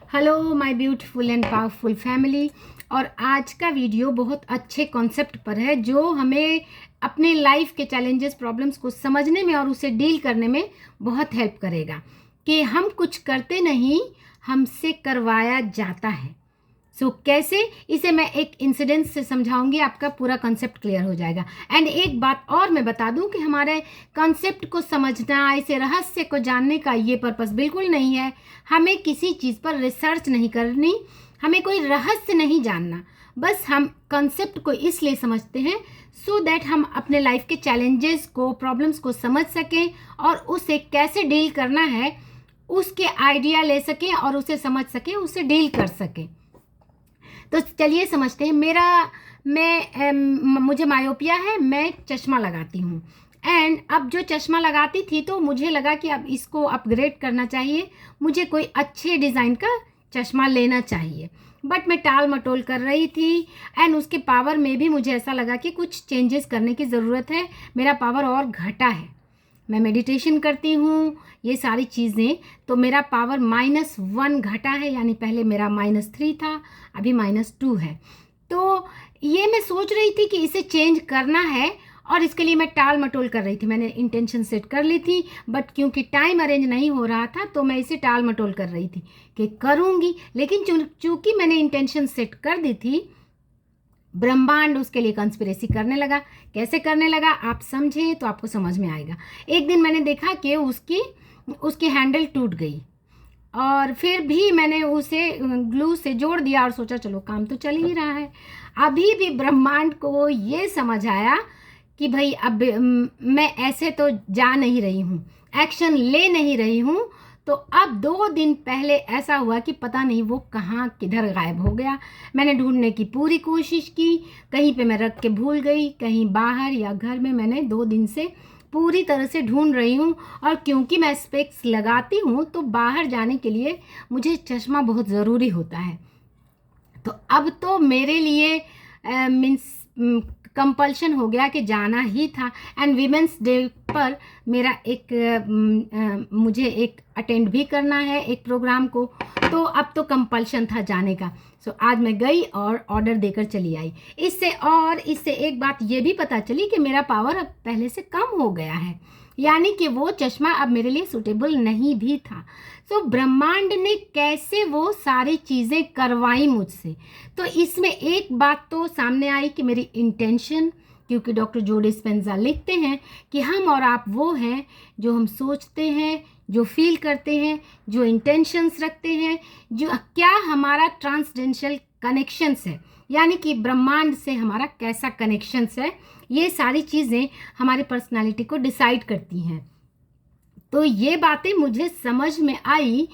Hello my beautiful and powerful family. और आज का वीडियो बहुत अच्छे कॉन्सेप्ट पर है जो हमें अपने लाइफ के चैलेंजेस प्रॉब्लम्स को समझने में और उसे डील करने में बहुत हेल्प करेगा कि हम कुछ करते नहीं, हमसे करवाया जाता है। कैसे, इसे मैं एक इंसिडेंट से समझाऊंगी, आपका पूरा कॉन्सेप्ट क्लियर हो जाएगा। एंड एक बात और मैं बता दूं कि हमारे कॉन्सेप्ट को समझना, इसे रहस्य को जानने का ये पर्पस बिल्कुल नहीं है। हमें किसी चीज़ पर रिसर्च नहीं करनी, हमें कोई रहस्य नहीं जानना। बस हम कॉन्सेप्ट को इसलिए समझते हैं सो दैट हम अपने लाइफ के चैलेंजेस को, प्रॉब्लम्स को समझ सकें और उसे कैसे डील करना है उसके आइडिया ले सकें और उसे समझ सकें, उसे डील कर सकें। तो चलिए समझते हैं। मुझे मायोपिया है, मैं चश्मा लगाती हूँ। एंड अब जो चश्मा लगाती थी तो मुझे लगा कि अब इसको अपग्रेड करना चाहिए, मुझे कोई अच्छे डिज़ाइन का चश्मा लेना चाहिए। बट मैं टाल मटोल कर रही थी एंड उसके पावर में भी मुझे ऐसा लगा कि कुछ चेंजेस करने की ज़रूरत है, मेरा पावर और घटा है। मैं मेडिटेशन करती हूँ, ये सारी चीज़ें, तो मेरा पावर -1 घटा है, यानी पहले मेरा -3 था, अभी -2 है। तो ये मैं सोच रही थी कि इसे चेंज करना है और इसके लिए मैं टाल मटोल कर रही थी। मैंने इंटेंशन सेट कर ली थी, बट क्योंकि टाइम अरेंज नहीं हो रहा था तो मैं इसे टाल मटोल कर रही थी कि करूँगी। लेकिन चूँकि मैंने इंटेंशन सेट कर दी थी, ब्रह्मांड उसके लिए कंस्पिरेसी करने लगा। कैसे करने लगा आप समझें तो आपको समझ में आएगा। एक दिन मैंने देखा कि उसकी हैंडल टूट गई और फिर भी मैंने उसे ग्लू से जोड़ दिया और सोचा चलो काम तो चल ही रहा है। अभी भी ब्रह्मांड को ये समझ आया कि भाई अब मैं ऐसे तो जा नहीं रही हूँ, एक्शन ले नहीं रही हूँ। तो अब 2 दिन पहले ऐसा हुआ कि पता नहीं वो कहाँ किधर गायब हो गया। मैंने ढूंढने की पूरी कोशिश की, कहीं पे मैं रख के भूल गई, कहीं बाहर या घर में। मैंने 2 दिन से पूरी तरह से ढूंढ रही हूँ। और क्योंकि मैं स्पेक्स लगाती हूँ तो बाहर जाने के लिए मुझे चश्मा बहुत ज़रूरी होता है। तो अब तो मेरे लिए मीन्स कंपल्शन हो गया कि जाना ही था। एंड वीमेंस डे पर मेरा मुझे एक अटेंड भी करना है एक प्रोग्राम को, तो अब तो कंपल्शन था जाने का। आज मैं गई और ऑर्डर देकर चली आई। इससे एक बात ये भी पता चली कि मेरा पावर अब पहले से कम हो गया है, यानी कि वो चश्मा अब मेरे लिए सूटेबल नहीं भी था। ब्रह्मांड ने कैसे वो सारी चीज़ें करवाई मुझसे। तो इसमें एक बात तो सामने आई कि मेरी इंटेंशन, क्योंकि डॉक्टर जो डिस्पेंजा लिखते हैं कि हम और आप वो हैं जो हम सोचते हैं, जो फील करते हैं, जो इंटेंशंस रखते हैं, जो क्या हमारा ट्रांसडेंशियल कनेक्शंस है, यानी कि ब्रह्मांड से हमारा कैसा कनेक्शंस है, ये सारी चीज़ें हमारी पर्सनालिटी को डिसाइड करती हैं। तो ये बातें मुझे समझ में आई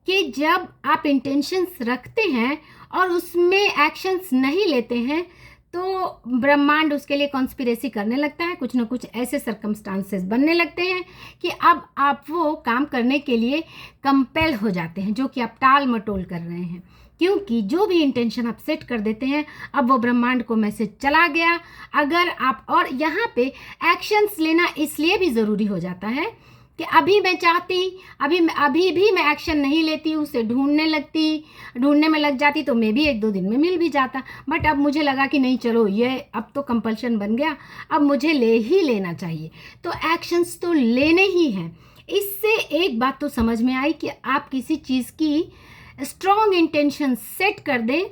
कि जब आप इंटेंशंस रखते हैं और उसमें एक्शंस नहीं लेते हैं तो ब्रह्मांड उसके लिए कॉन्स्पिरेसी करने लगता है। कुछ ना कुछ ऐसे सर्कमस्टांसेस बनने लगते हैं कि अब आप वो काम करने के लिए कंपेल हो जाते हैं, जो कि आप टाल मटोल कर रहे हैं। क्योंकि जो भी इंटेंशन आप सेट कर देते हैं, अब वो ब्रह्मांड को मैसेज चला गया। अगर आप, और यहाँ पे एक्शंस लेना इसलिए भी ज़रूरी हो जाता है कि अभी मैं चाहती, अभी भी मैं एक्शन नहीं लेती, उसे ढूंढने में लग जाती तो मे भी 1-2 दिन में मिल भी जाता। बट अब मुझे लगा कि नहीं, चलो ये अब तो कंपल्शन बन गया, अब मुझे ले ही लेना चाहिए, तो एक्शंस तो लेने ही हैं। इससे एक बात तो समझ में आई कि आप किसी चीज़ की स्ट्रॉन्ग इंटेंशन सेट कर दें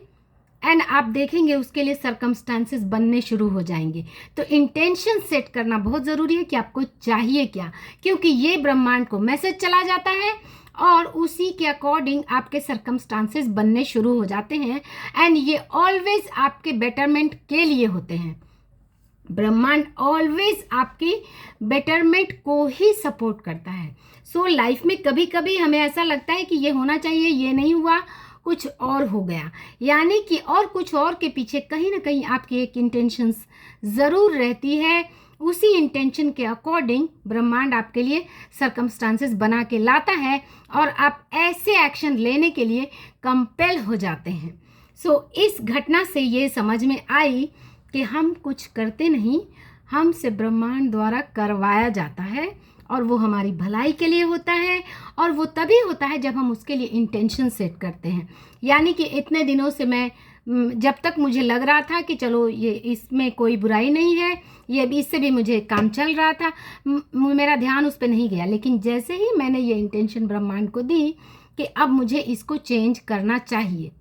एंड आप देखेंगे उसके लिए सर्कमस्टांसेस बनने शुरू हो जाएंगे। तो इंटेंशन सेट करना बहुत ज़रूरी है कि आपको चाहिए क्या, क्योंकि ये ब्रह्मांड को मैसेज चला जाता है और उसी के अकॉर्डिंग आपके सर्कमस्टांसेस बनने शुरू हो जाते हैं। एंड ये ऑलवेज आपके बेटरमेंट के लिए होते हैं। ब्रह्मांड ऑलवेज आपकी बेटरमेंट को ही सपोर्ट करता है। लाइफ में कभी कभी हमें ऐसा लगता है कि ये होना चाहिए, ये नहीं हुआ, कुछ और हो गया, यानी कि और कुछ और के पीछे कहीं ना कहीं आपकी एक इंटेंशंस ज़रूर रहती है। उसी इंटेंशन के अकॉर्डिंग ब्रह्मांड आपके लिए सर्कमस्टांसेस बना के लाता है और आप ऐसे एक्शन लेने के लिए कंपेल हो जाते हैं। इस घटना से ये समझ में आई कि हम कुछ करते नहीं, हमसे ब्रह्मांड द्वारा करवाया जाता है और वो हमारी भलाई के लिए होता है, और वो तभी होता है जब हम उसके लिए इंटेंशन सेट करते हैं। यानी कि इतने दिनों से मैं जब तक मुझे लग रहा था कि चलो ये इसमें कोई बुराई नहीं है, ये भी इससे भी मुझे काम चल रहा था, मेरा ध्यान उस पर नहीं गया। लेकिन जैसे ही मैंने ये इंटेंशन ब्रह्मांड को दी कि अब मुझे इसको चेंज करना चाहिए,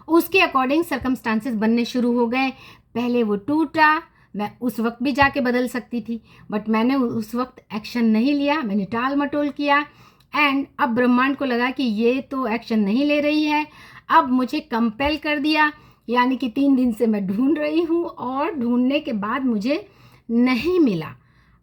उसके अकॉर्डिंग सर्कमस्टांसेस बनने शुरू हो गए। पहले वो टूटा, मैं उस वक्त भी जाके बदल सकती थी, बट मैंने उस वक्त एक्शन नहीं लिया, मैंने टाल मटोल किया। एंड अब ब्रह्मांड को लगा कि ये तो एक्शन नहीं ले रही है, अब मुझे कंपेल कर दिया। यानी कि 3 दिन से मैं ढूंढ रही हूँ, और ढूंढने के बाद मुझे नहीं मिला।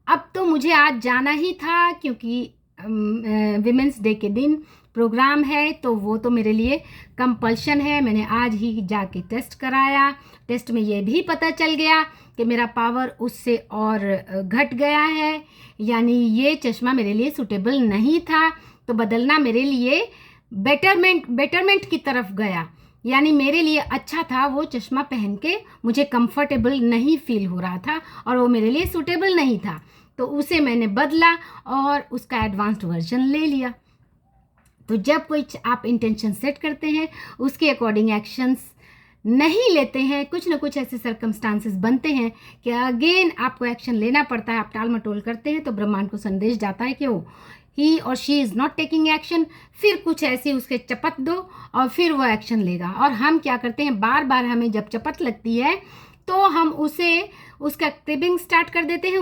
अब तो मुझे आज जाना ही था, क्योंकि विमेंस डे के दिन प्रोग्राम है, तो वो तो मेरे लिए कंपल्शन है। मैंने आज ही जाके टेस्ट कराया। टेस्ट में ये भी पता चल गया कि मेरा पावर उससे और घट गया है, यानी ये चश्मा मेरे लिए सूटेबल नहीं था। तो बदलना मेरे लिए बेटरमेंट की तरफ गया, यानी मेरे लिए अच्छा था। वो चश्मा पहन के मुझे कंफर्टेबल नहीं फील हो रहा था, और वो मेरे लिए सूटेबल नहीं था, तो उसे मैंने बदला और उसका एडवांस्ड वर्जन ले लिया। तो जब कोई आप इंटेंशन सेट करते हैं, उसके अकॉर्डिंग एक्शंस नहीं लेते हैं, कुछ ना कुछ ऐसे सर्कमस्टांसेस बनते हैं कि अगेन आपको एक्शन लेना पड़ता है। आप टाल मटोल करते हैं तो ब्रह्मांड को संदेश जाता है कि वो ही और she is not taking action. फिर कुछ ऐसे उसके चपत दो और फिर वो एक्शन लेगा। और हम क्या करते हैं, बार बार हमें जब चपत लगती है तो हम उसका क्रिबिंग स्टार्ट कर देते हैं,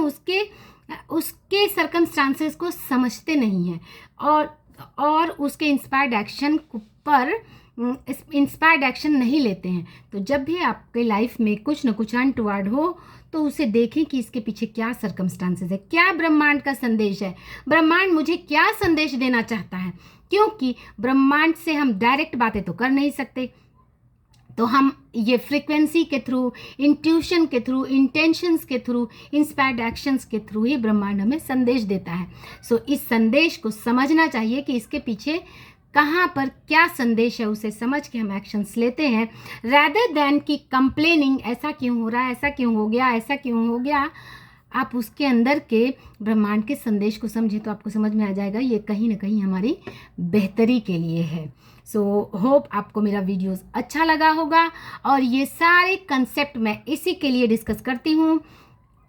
उसके सर्कमस्टांसेस को समझते नहीं हैं, और उसके इंस्पायर्ड एक्शन नहीं लेते हैं। तो जब भी आपके लाइफ में कुछ न कुछ अनटुवर्ड हो, तो उसे देखें कि इसके पीछे क्या सर्कमस्टांसेस है, क्या ब्रह्मांड का संदेश है, ब्रह्मांड मुझे क्या संदेश देना चाहता है। क्योंकि ब्रह्मांड से हम डायरेक्ट बातें तो कर नहीं सकते, तो हम ये फ्रीक्वेंसी के थ्रू, इंट्यूशन के थ्रू, इंटेंशंस के थ्रू, इंस्पायर्ड एक्शंस के थ्रू ही ब्रह्मांड हमें संदेश देता है। सो इस संदेश को समझना चाहिए कि इसके पीछे कहाँ पर क्या संदेश है, उसे समझ के हम एक्शंस लेते हैं, रैदर देन कि कंप्लेनिंग ऐसा क्यों हो रहा है, ऐसा क्यों हो गया, ऐसा क्यों हो गया। आप उसके अंदर के ब्रह्मांड के संदेश को समझें तो आपको समझ में आ जाएगा ये कहीं ना कहीं हमारी बेहतरी के लिए है। सो होप आपको मेरा वीडियोस अच्छा लगा होगा, और ये सारे कंसेप्ट मैं इसी के लिए डिस्कस करती हूँ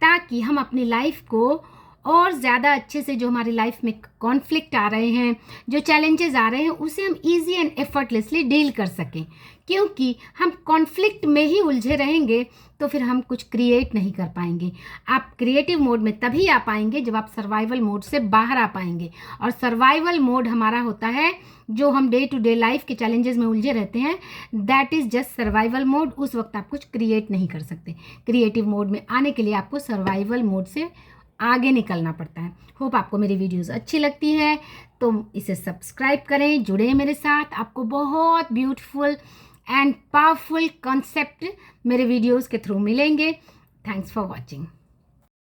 ताकि हम अपनी लाइफ को और ज़्यादा अच्छे से, जो हमारी लाइफ में कॉन्फ्लिक्ट आ रहे हैं, जो चैलेंजेस आ रहे हैं, उसे हम इजी एंड एफर्टलेसली डील कर सकें। क्योंकि हम कॉन्फ्लिक्ट में ही उलझे रहेंगे तो फिर हम कुछ क्रिएट नहीं कर पाएंगे। आप क्रिएटिव मोड में तभी आ पाएंगे जब आप सर्वाइवल मोड से बाहर आ पाएंगे, और सर्वाइवल मोड हमारा होता है जो हम डे टू डे लाइफ के चैलेंजेस में उलझे रहते हैं, that is just survival mode. उस वक्त आप कुछ क्रिएट नहीं कर सकते। क्रिएटिव मोड में आने के लिए आपको सर्वाइवल मोड से आगे निकलना पड़ता है। होप आपको मेरी वीडियोस अच्छी लगती है तो इसे सब्सक्राइब करें, जुड़े मेरे साथ। आपको बहुत ब्यूटीफुल एंड पावरफुल कॉन्सेप्ट मेरे वीडियोस के थ्रू मिलेंगे। Thanks for watching.